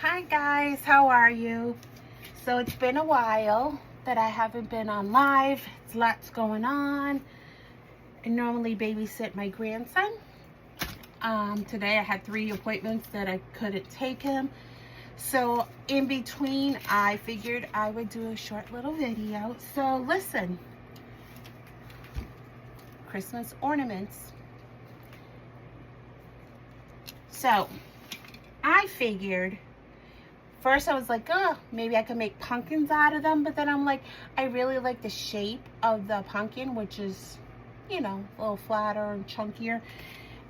Hi guys, how are you? So it's been a while that I haven't been on live. It's lots going on. I normally babysit my grandson. Today I had 3 appointments that I couldn't take him. So in between, I figured I would do a short little video. So listen, Christmas ornaments. So I figured, first I was like, oh, maybe I could make pumpkins out of them. But then I'm like, I really like the shape of the pumpkin, which is, you know, a little flatter and chunkier.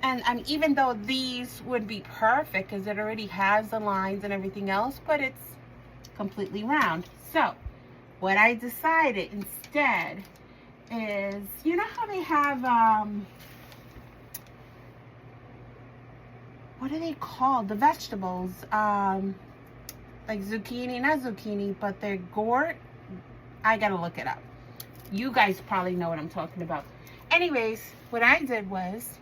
And even though these would be perfect because it already has the lines and everything else, but it's completely round. So what I decided instead is, you know how they have, what are they called? The vegetables, like zucchini, not zucchini, but they're gourd. I gotta look it up. You guys probably know what I'm talking about. Anyways, what I did was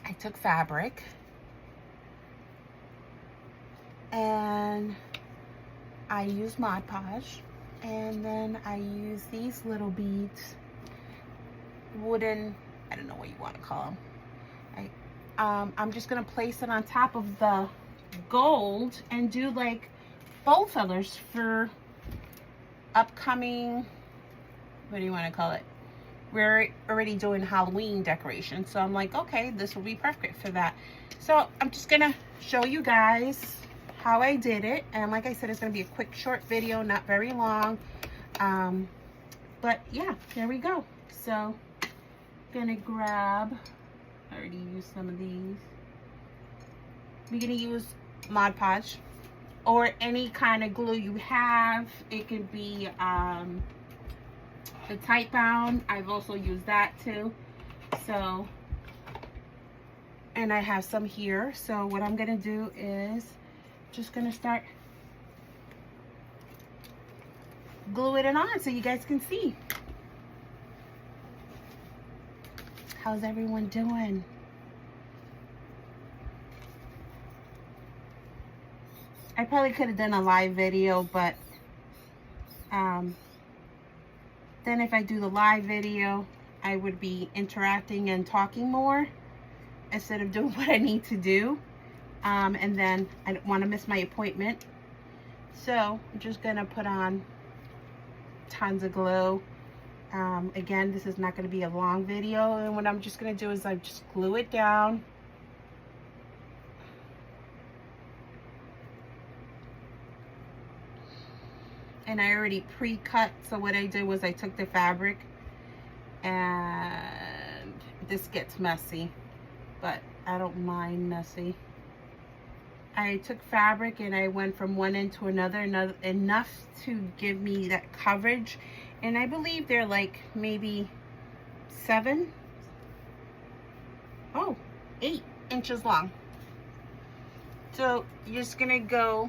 I took fabric and I used Mod Podge, and then I used these little beads, wooden, I don't know what you want to call them. I'm just gonna place it on top of the gold and do like bowl fillers for upcoming, what do you want to call it? We're already doing Halloween decorations, so I'm like, okay, this will be perfect for that. So I'm just gonna show you guys how I did it, and like I said, it's gonna be a quick short video, not very long, but yeah, there we go. So gonna grab, I already used some of these. We're gonna use Mod Podge or any kind of glue you have. It could be the tight bound. I've also used that too. So, and I have some here. So what I'm gonna do is just gonna start gluing it on so you guys can see. How's everyone doing? I probably could have done a live video, but then if I do the live video, I would be interacting and talking more instead of doing what I need to do. And then I don't want to miss my appointment. So I'm just gonna put on tons of glue. Again, this is not going to be a long video, and what I'm just going to do is I just glue it down. And I already pre-cut, so what I did was I took the fabric, and this gets messy, but I don't mind messy. I took fabric and I went from one end to another enough to give me that coverage. And I believe they're like maybe 8 inches long. So you're just gonna go,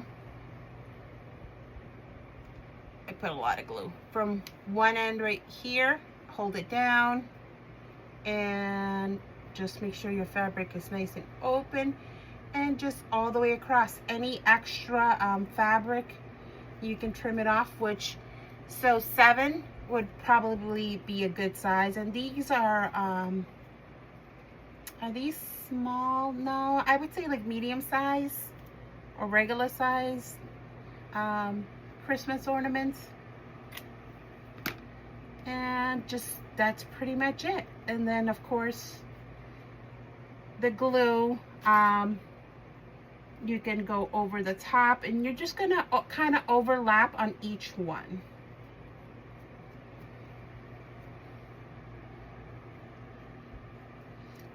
I put a lot of glue from one end right here, hold it down, and just make sure your fabric is nice and open, and just all the way across. Any extra fabric, you can trim it off, which, so 7 would probably be a good size. And these are these small? No, I would say like medium size or regular size Christmas ornaments. And just, that's pretty much it. And then of course the glue, you can go over the top, and you're just gonna kind of overlap on each one.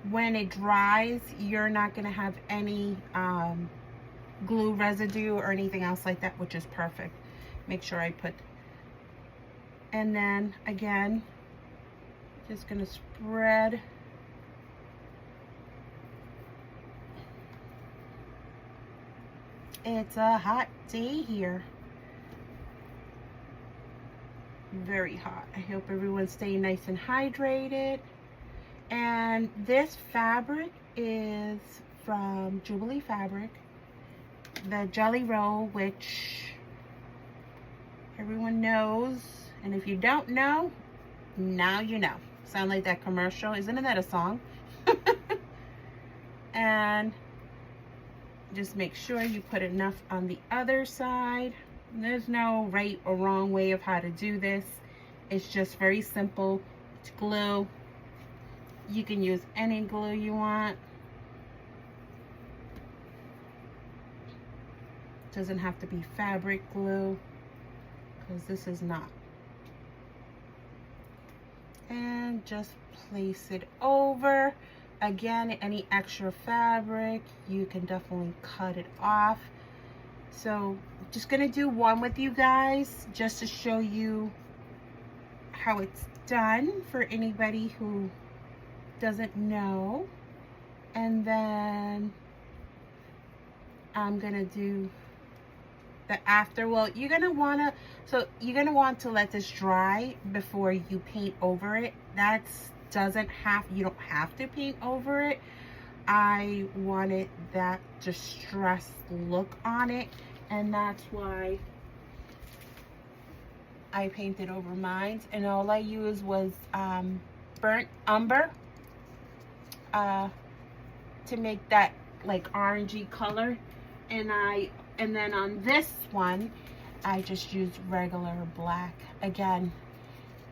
When it dries, you're not gonna have any glue residue or anything else like that, which is perfect. Make sure I put, and then again, just gonna spread. It's a hot day here. Very hot. I hope everyone's staying nice and hydrated. And this fabric is from Jubilee Fabric. the Jelly Roll, which everyone knows. And if you don't know, now you know. Sound like that commercial? Isn't that a song? And just make sure you put enough on the other side. There's no right or wrong way of how to do this. It's just very simple. It's glue. You can use any glue you want. Doesn't have to be fabric glue, because this is not. And just place it over. Again, any extra fabric, you can definitely cut it off. So just gonna do one with you guys just to show you how it's done for anybody who doesn't know. And then I'm gonna do the after. Well, you're gonna want to let this dry before you paint over it. You don't have to paint over it. I wanted that distressed look on it, and that's why I painted over mine. And all I used was burnt umber to make that like orangey color. And then on this one, I just used regular black. Again,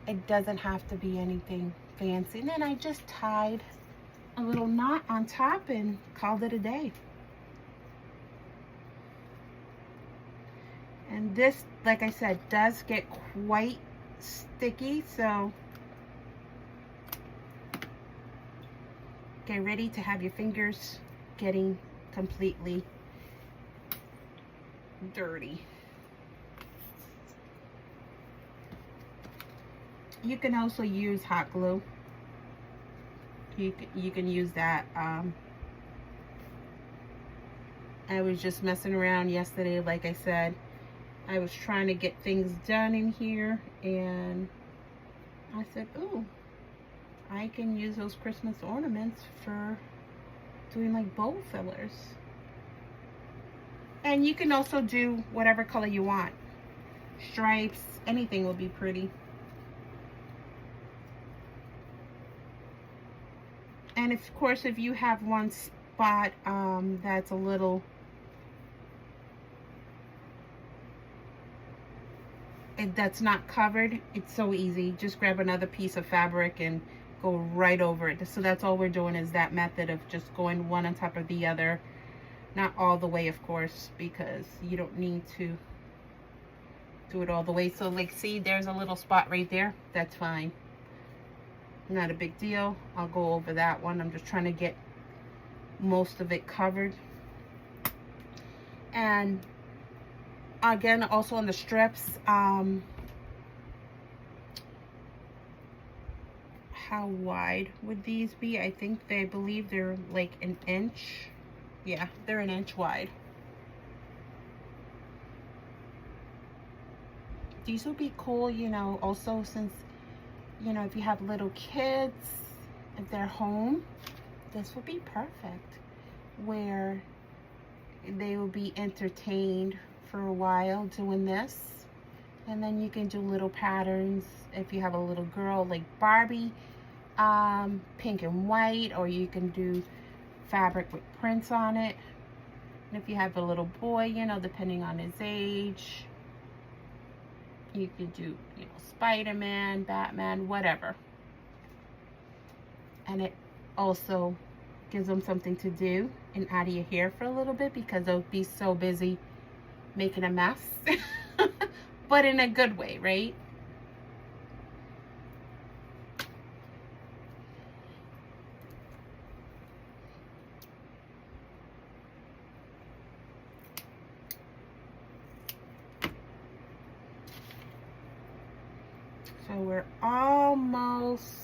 it doesn't have to be anything fancy. And then I just tied a little knot on top and called it a day. And this, like I said, does get quite sticky, so get ready to have your fingers getting completely dirty. You can also use hot glue. You can use that. I was just messing around yesterday, like I said. I was trying to get things done in here, and I said, ooh, I can use those Christmas ornaments for doing like bow fillers. And you can also do whatever color you want. Stripes, anything will be pretty. And of course, if you have one spot that's a little, that's not covered, it's so easy. Just grab another piece of fabric and go right over it. So that's all we're doing, is that method of just going one on top of the other. Not all the way, of course, because you don't need to do it all the way. So like, see, there's a little spot right there. That's fine. Not a big deal. I'll go over that one. I'm just trying to get most of it covered. And again, also on the strips, how wide would these be? I believe they're like an inch. Yeah, they're an inch wide. These will be cool, you know, also since, you know, if you have little kids, if they're home, this will be perfect, where they will be entertained for a while doing this. And then you can do little patterns if you have a little girl like Barbie, pink and white, or you can do fabric with prints on it. And if you have a little boy, you know, depending on his age, you could do, you know, Spider-Man, Batman, whatever. And it also gives them something to do and out of your hair for a little bit, because they'll be so busy making a mess. But in a good way, right? So we're almost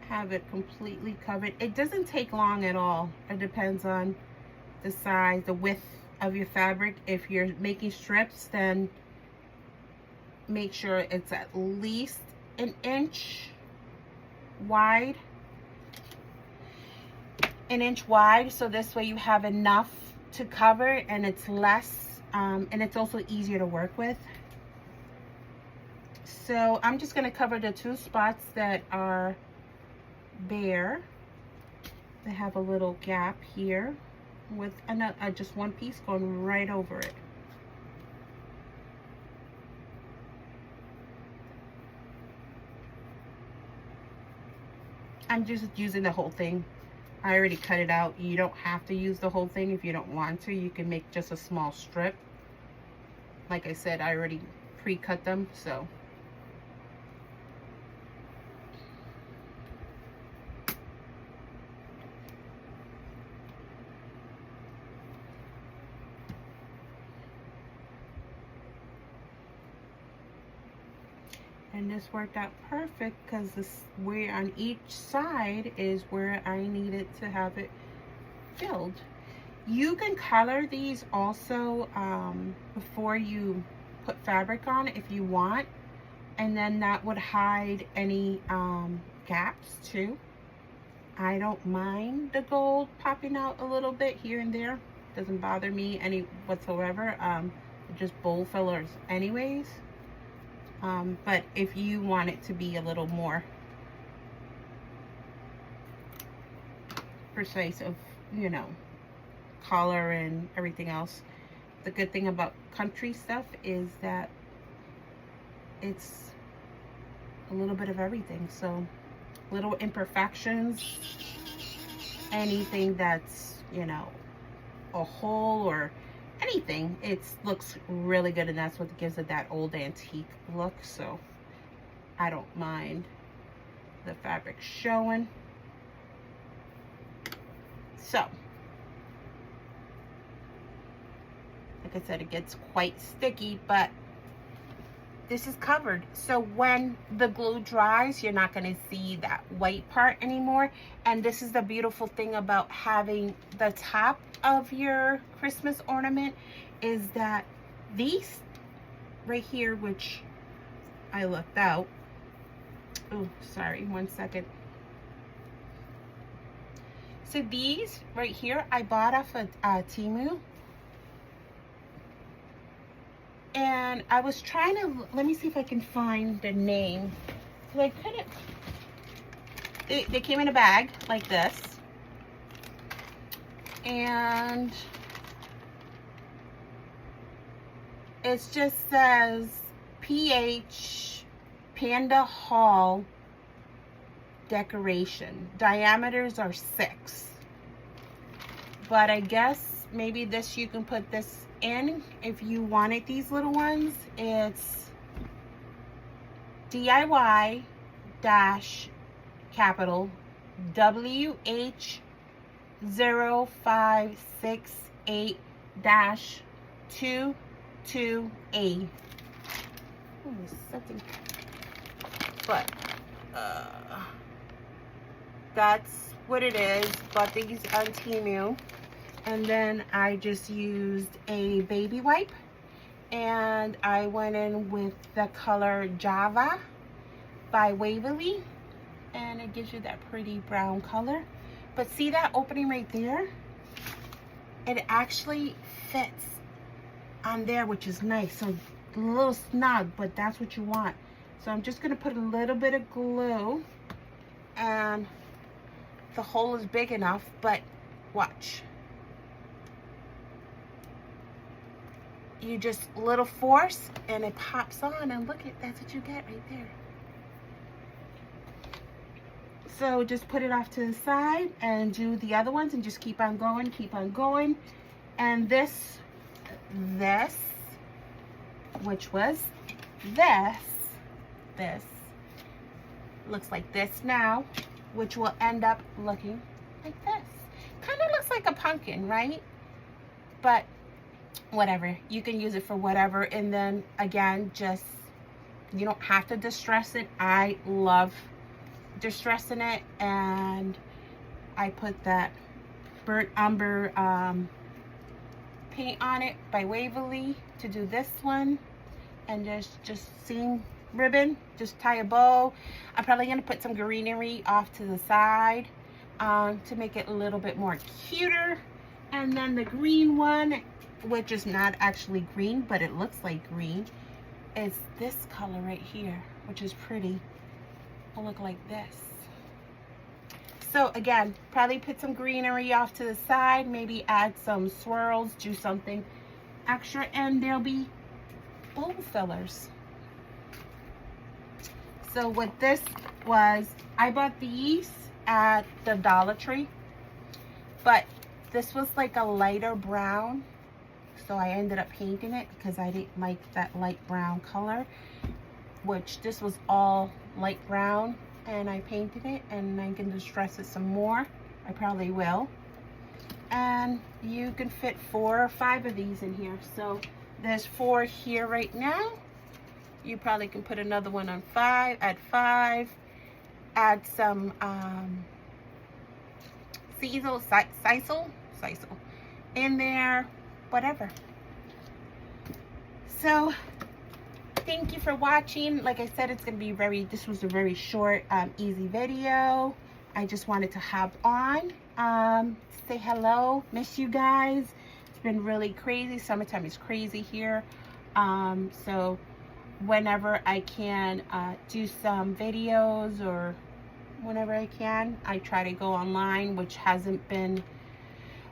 have it completely covered. It doesn't take long at all. It depends on the size, the width of your fabric. If you're making strips, then make sure it's at least an inch wide. An inch wide, so this way you have enough to cover, and it's less, and it's also easier to work with. So I'm just going to cover the 2 spots that are bare. They have a little gap here with another, just one piece going right over it. I'm just using the whole thing. I already cut it out. You don't have to use the whole thing if you don't want to. You can make just a small strip. Like I said, I already pre-cut them, so. And this worked out perfect because this where on each side is where I needed to have it filled. You can color these also before you put fabric on if you want, and then that would hide any gaps too. I don't mind the gold popping out a little bit here and there. Doesn't bother me any whatsoever. Just bowl fillers anyways. But if you want it to be a little more precise of, you know, color and everything else, the good thing about country stuff is that it's a little bit of everything. So little imperfections, anything that's, you know, a hole or anything, it looks really good, and that's what gives it that old antique look. So I don't mind the fabric showing. So like I said, it gets quite sticky, but this is covered, so when the glue dries, you're not going to see that white part anymore. And this is the beautiful thing about having the top of your Christmas ornament, is that these right here, which I left out, oh sorry, 1 second. So these right here I bought off of Temu. And I was trying to, let me see if I can find the name. I couldn't, they came in a bag like this. And it just says PH Panda Hall decoration. Diameters are 6. But I guess maybe this, you can put this in if you wanted these little ones. It's DIY dash capital WH0568 dash 22A. Something, but that's what it is. Bought these on Temu. And then I just used a baby wipe, and I went in with the color Java by Waverly, and it gives you that pretty brown color. But see that opening right there? It actually fits on there, which is nice. So a little snug, but that's what you want. So I'm just going to put a little bit of glue, and the hole is big enough, but watch. You just little force and it pops on, and look at, that's what you get right there. So just put it off to the side and do the other ones, and just keep on going, keep on going. And this which was this looks like this now, which will end up looking like this. Kind of looks like a pumpkin, right? But whatever, you can use it for whatever. And then again, just, you don't have to distress it. I love distressing it, and I put that burnt umber paint on it by Waverly to do this one. And just seam ribbon, just tie a bow. I'm probably gonna put some greenery off to the side to make it a little bit more cuter. And then the green one, which is not actually green, but it looks like green, is this color right here, which is pretty. It'll look like this. So again, probably put some greenery off to the side, maybe add some swirls, do something extra, and there'll be bowl fillers. So what this was, I bought these at the Dollar Tree, but this was like a lighter brown, so I ended up painting it because I didn't like that light brown color, which this was all light brown, and I painted it, and I can distress it some more. I probably will. And you can fit 4 or 5 of these in here. So there's 4 here right now. You probably can put another one on 5, add 5, add some sisal in there, whatever. So thank you for watching. Like I said, it's gonna be this was a very short, easy video. I just wanted to hop on, say hello, miss you guys. It's been really crazy. Summertime is crazy here. So whenever I can do some videos, or whenever I can, I try to go online, which hasn't been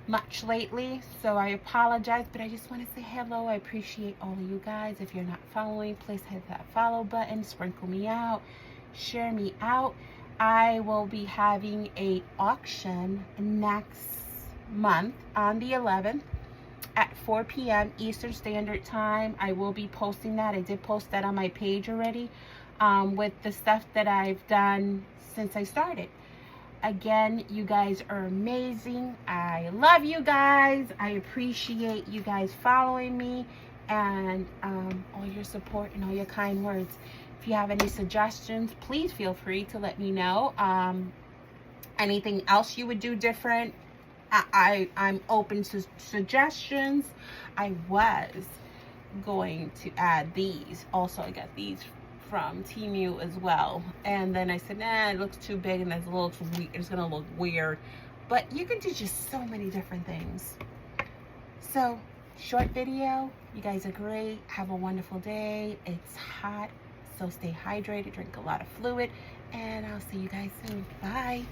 much lately, so I apologize, but I just want to say hello. I appreciate all of you guys. If you're not following, please hit that follow button, sprinkle me out, share me out. I will be having a auction next month on the 11th at 4 p.m. Eastern Standard Time. I will be posting that. I did post that on my page already, with the stuff that I've done since I started. Again, you guys are amazing. I love you guys. I appreciate you guys following me, and all your support and all your kind words. If you have any suggestions, please feel free to let me know. Anything else you would do different, I'm open to suggestions. I was going to add these. Also, I got these from Temu as well, and then I said, nah, it looks too big and it's gonna look weird. But you can do just so many different things. So short video. You guys are great. Have a wonderful day. It's hot, so stay hydrated, drink a lot of fluid, and I'll see you guys soon. Bye.